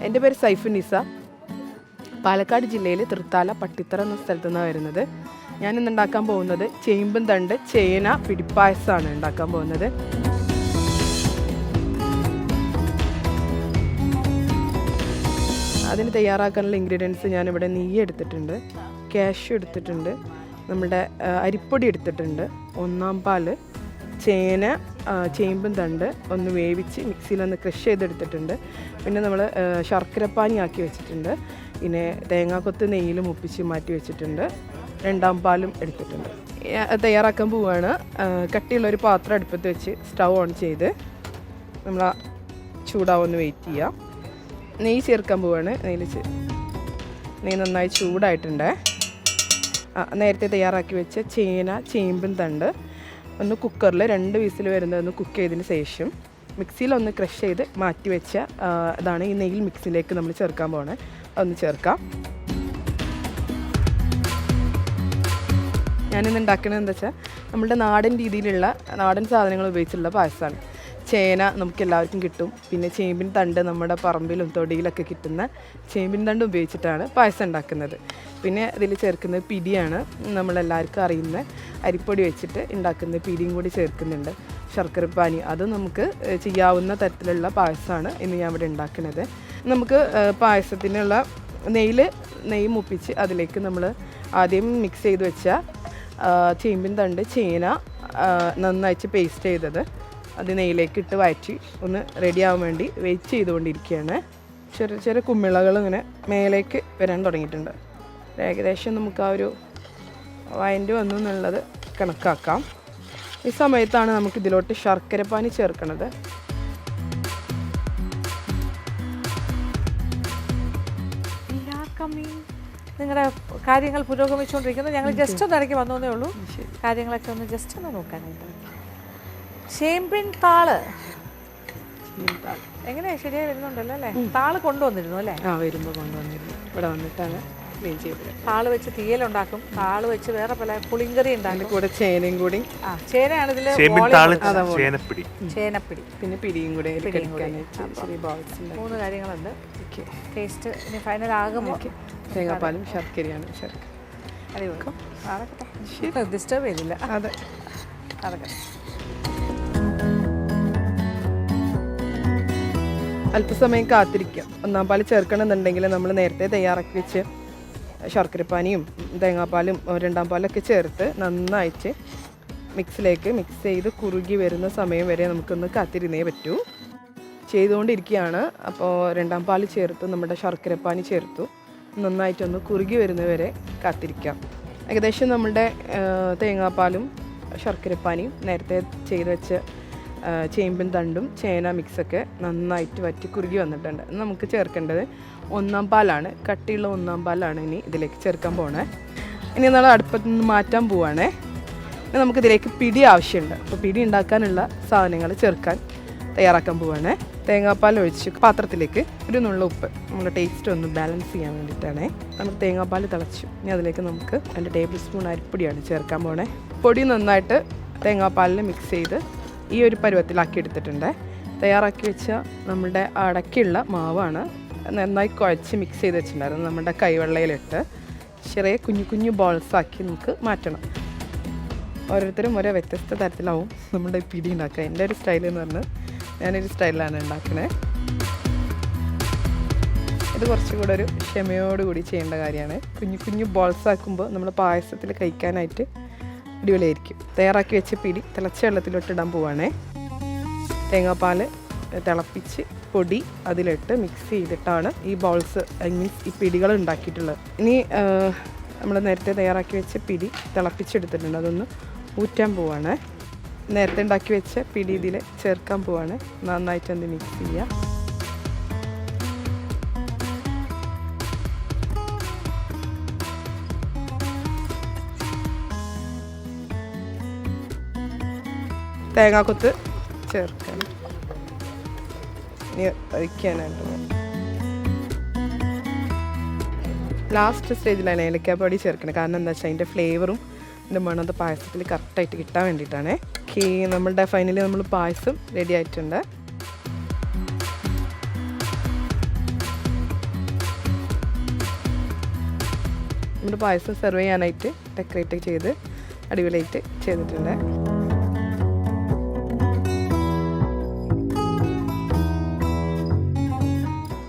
എൻ്റെ പേര് സൈഫുന്നിസ. പാലക്കാട് ജില്ലയിൽ തൃത്താല പട്ടിത്തറ എന്ന സ്ഥലത്തു നിന്നാണ് വരുന്നത്. ഞാനിന്ന് ഉണ്ടാക്കാൻ പോകുന്നത് ചേമ്പും തണ്ട് ചേന പിടിപ്പായസമാണ് ഉണ്ടാക്കാൻ പോകുന്നത്. അതിന് തയ്യാറാക്കാനുള്ള ഇൻഗ്രീഡിയൻസ് ഞാനിവിടെ നെയ്യ് എടുത്തിട്ടുണ്ട്, കാഷ്യൂ എടുത്തിട്ടുണ്ട്, നമ്മുടെ അരിപ്പൊടി എടുത്തിട്ടുണ്ട്, ഒന്നാം പാല്, ചേന, ചേമ്പും തണ്ട് ഒന്ന് വേവിച്ച് മിക്സിയിലൊന്ന് ക്രഷ് ചെയ്തെടുത്തിട്ടുണ്ട്. പിന്നെ നമ്മൾ ശർക്കരപ്പാനി ആക്കി വെച്ചിട്ടുണ്ട്. പിന്നെ തേങ്ങാക്കൊത്ത് നെയ്യിൽ മുപ്പിച്ച് മാറ്റി വെച്ചിട്ടുണ്ട്. രണ്ടാം പാലും എടുത്തിട്ടുണ്ട്. തയ്യാറാക്കാൻ പോവുകയാണ്. കട്ടിയുള്ളൊരു പാത്രം അടുപ്പത്ത് വെച്ച് സ്റ്റൗ ഓൺ ചെയ്ത് നമ്മൾ ചൂടാവുമെന്ന് വെയിറ്റ് ചെയ്യാം. നെയ്യ് ചേർക്കാൻ പോവുകയാണ്. നെയ്യ് നന്നായി ചൂടായിട്ടുണ്ട്. നേരത്തെ തയ്യാറാക്കി വെച്ച ചേന ചേമ്പും തണ്ട് ഒന്ന് കുക്കറിൽ 2 വിസിൽ വരുന്നതൊന്ന് കുക്ക് ചെയ്തതിന് ശേഷം മിക്സിയിലൊന്ന് ക്രഷ് ചെയ്ത് മാറ്റി വെച്ച ഇതാണ് ഈ നെയ്യിൽ മിക്സിയിലേക്ക് നമ്മൾ ചേർക്കാൻ പോകുന്നത്. അതൊന്ന് ചേർക്കാം. ഞാനിന്ന് ഉണ്ടാക്കുന്നത് എന്താ വെച്ചാൽ നമ്മുടെ നാടൻ രീതിയിലുള്ള നാടൻ സാധനങ്ങൾ ഉപയോഗിച്ചുള്ള പായസമാണ്. ചേന നമുക്ക് എല്ലാവർക്കും കിട്ടും. പിന്നെ ചേമ്പിൻ തണ്ട് നമ്മുടെ പറമ്പിലും തൊടിയിലൊക്കെ കിട്ടുന്ന ചേമ്പിൻ തണ്ട് ഉപയോഗിച്ചിട്ടാണ് പായസം ഉണ്ടാക്കുന്നത്. പിന്നെ ഇതിൽ ചേർക്കുന്നത് പിടിയാണ്. നമ്മളെല്ലാവർക്കും അറിയുന്ന അരിപ്പൊടി വെച്ചിട്ട് ഉണ്ടാക്കുന്ന പിടിയും കൂടി ചേർക്കുന്നുണ്ട്. ശർക്കരപ്പാനി അത് നമുക്ക് ചെയ്യാവുന്ന തരത്തിലുള്ള പായസമാണ് ഇന്ന് ഞാൻ ഇവിടെ ഉണ്ടാക്കുന്നത്. നമുക്ക് പായസത്തിനുള്ള നെയ്യ് മുപ്പിച്ച് അതിലേക്ക് നമ്മൾ ആദ്യം മിക്സ് ചെയ്ത് വെച്ച ചേമ്പിൻ തണ്ട് ചേന നന്നായിട്ട് പേസ്റ്റ് ചെയ്തത് അത് നെയ്യിലേക്ക് ഇട്ട് വഴറ്റി ഒന്ന് റെഡിയാവാൻ വേണ്ടി വെയിറ്റ് ചെയ്തുകൊണ്ടിരിക്കുകയാണ്. ചെറിയ ചെറിയ കുമ്മിളകൾ ഇങ്ങനെ മേലേക്ക് വരാൻ തുടങ്ങിയിട്ടുണ്ട്. ഏകദേശം നമുക്ക് ആ ഒരു വഴണ്ടി വന്നു എന്നുള്ളത് കണക്കാക്കാം. ഈ സമയത്താണ് നമുക്ക് ഇതിലോട്ട് ശർക്കരപ്പാനി ചേർക്കുന്നത്. നിങ്ങളുടെ കാര്യങ്ങൾ പുരോഗമിച്ചുകൊണ്ടിരിക്കുന്നു. ഞങ്ങൾ ജസ്റ്റ് ഒന്ന് ഇടയ്ക്ക് വന്നേ ഉള്ളൂ. കാര്യങ്ങളൊക്കെ ഒന്ന് ജസ്റ്റ് ഒന്ന് നോക്കാനായിട്ട്. ചേമ്പിൻ താള് എങ്ങനെയാ ശരിയായി വരുന്നുണ്ടല്ലോ അല്ലേ? താള് കൊണ്ടുവന്നിരുന്നു അല്ലേ? വരുമ്പോൾ കൊണ്ടുവന്നിരുന്നു. ഇവിടെ വന്നിട്ടാണ് ക്ലീൻ ചെയ്തത്. താള് വെച്ച് തീയലുണ്ടാക്കും, താള് വെച്ച് വേറെ പല പുളിങ്കറി ഉണ്ടാക്കും. കൂടെ ചേനയും കൂടി. ചേനയാണ് ഇതില് ചേനപ്പിടി, പിന്നെ പിടിയും കൂടെ 3 കാര്യങ്ങളുണ്ട്. ടേസ്റ്റ് ഇനി ഫൈനൽ ആകുമ്പോൾ തേങ്ങാപ്പാലും ശർക്കരയാണ്. ഡിസ്റ്റർബ് ചെയ്തില്ല. അതെ, അതൊക്കെ അല്പസമയം കാത്തിരിക്കാം. ഒന്നാം പാൽ ചേർക്കണമെന്നുണ്ടെങ്കിൽ നമ്മൾ നേരത്തെ തയ്യാറാക്കി വെച്ച് ശർക്കരപ്പാനിയും തേങ്ങാപ്പാലും രണ്ടാം പാലൊക്കെ ചേർത്ത് നന്നായിട്ട് മിക്സ് ചെയ്ത് കുറുകി വരുന്ന സമയം വരെ നമുക്കൊന്ന് കാത്തിരുന്നേ പറ്റൂ. ചെയ്തുകൊണ്ടിരിക്കുകയാണ്. അപ്പോൾ രണ്ടാം പാൽ ചേർത്ത് നമ്മുടെ ശർക്കരപ്പാനി ചേർത്തു നന്നായിട്ടൊന്ന് കുറുകി വരുന്നവരെ കാത്തിരിക്കാം. ഏകദേശം നമ്മുടെ തേങ്ങാപ്പാലും ശർക്കരപ്പാനിയും നേരത്തെ ചെയ്ത് വെച്ച ചേമ്പിൻ തണ്ടും ചേന മിക്സൊക്കെ നന്നായിട്ട് വറ്റി കുറുകി വന്നിട്ടുണ്ട്. നമുക്ക് ചേർക്കേണ്ടത് ഒന്നാം പാലാണ്. കട്ടിയുള്ള ഒന്നാം പാലാണ് ഇനി ഇതിലേക്ക് ചേർക്കാൻ പോകണേ. ഇനി നമ്മൾ അടുപ്പത്ത് നിന്ന് മാറ്റാൻ പോവുകയാണേ. ഇനി നമുക്കിതിലേക്ക് പിടി ആവശ്യമുണ്ട്. അപ്പോൾ പിടി ഉണ്ടാക്കാനുള്ള സാധനങ്ങൾ തയ്യാറാക്കാൻ പോവുകയാണേ. തേങ്ങാപ്പാൽ ഒഴിച്ച് പാത്രത്തിലേക്ക് ഒരു നുള്ള ഉപ്പ് നമ്മുടെ ടേസ്റ്റ് ഒന്ന് ബാലൻസ് ചെയ്യാൻ വേണ്ടിയിട്ടാണ്. നമുക്ക് തേങ്ങാപ്പാൽ തിളച്ചു. ഇനി അതിലേക്ക് നമുക്ക് 2 ടേബിൾ സ്പൂൺ അരിപ്പൊടിയാണ് ചേർക്കാൻ പോകണേ. പൊടി നന്നായിട്ട് തേങ്ങാപ്പാലിൽ മിക്സ് ചെയ്ത് ഈ ഒരു പരുവത്തിലാക്കി എടുത്തിട്ടുണ്ട്. തയ്യാറാക്കി വെച്ച നമ്മുടെ അടയ്ക്കുള്ള മാവാണ്. നന്നായി കുഴച്ച് മിക്സ് ചെയ്ത് വെച്ചിട്ടുണ്ടായിരുന്നു. നമ്മുടെ കൈവെള്ളയിലിട്ട് ചെറിയ കുഞ്ഞു ബോൾസാക്കി നമുക്ക് മാറ്റണം. ഓരോരുത്തരും ഓരോ വ്യത്യസ്ത തരത്തിലാവും നമ്മുടെ പിടി ഉണ്ടാക്കുക. എൻ്റെ ഒരു സ്റ്റൈൽ എന്ന് പറഞ്ഞാൽ ഞാനൊരു സ്റ്റൈലിലാണ് ഉണ്ടാക്കുന്നത്. ഇത് കുറച്ചുകൂടെ ഒരു ക്ഷമയോടുകൂടി ചെയ്യേണ്ട കാര്യമാണ്. കുഞ്ഞു ബോൾസാക്കുമ്പോൾ നമ്മൾ പായസത്തിൽ കഴിക്കാനായിട്ട് അടിപൊളിയായിരിക്കും. തയ്യാറാക്കി വെച്ച പിടി തിളച്ച വെള്ളത്തിലോട്ട് ഇടാൻ പോവുകയാണേ. തേങ്ങാപ്പാൽ തിളപ്പിച്ച് പൊടി അതിലിട്ട് മിക്സ് ചെയ്തിട്ടാണ് ഈ ബോൾസ് മീൻസ് ഈ പിടികൾ ഉണ്ടാക്കിയിട്ടുള്ളത്. ഇനി നമ്മൾ നേരത്തെ തയ്യാറാക്കി വെച്ച പിടി തിളപ്പിച്ചെടുത്തിട്ടുണ്ട്. അതൊന്ന് ഊറ്റാൻ പോവുകയാണ്. നേരത്തെ ഉണ്ടാക്കി വെച്ച പിടി ഇതിൽ ചേർക്കാൻ പോവുകയാണ്. നന്നായിട്ടൊന്ന് മിക്സ് ചെയ്യുക. തേങ്ങാക്കൊത്ത് ചേർക്കാൻ ഒഴിക്കാനായിട്ട് ലാസ്റ്റ് സ്റ്റേജിലാണ് ഏലക്കാപ്പൊടി ചേർക്കുന്നത്. കാരണം എന്താ വെച്ചാൽ അതിൻ്റെ ഫ്ലേവറും അതിൻ്റെ മണത്തെ പായസത്തിൽ കറക്റ്റായിട്ട് കിട്ടാൻ വേണ്ടിയിട്ടാണ്. നമ്മളുടെ ഫൈനലി നമ്മൾ പായസം റെഡി ആയിട്ടുണ്ട്. നമ്മുടെ പായസം സെർവ് ചെയ്യാനായിട്ട് ഡെക്കറേറ്റ് ചെയ്ത് അടിപൊളിയായിട്ട് ചെയ്തിട്ടുണ്ട്.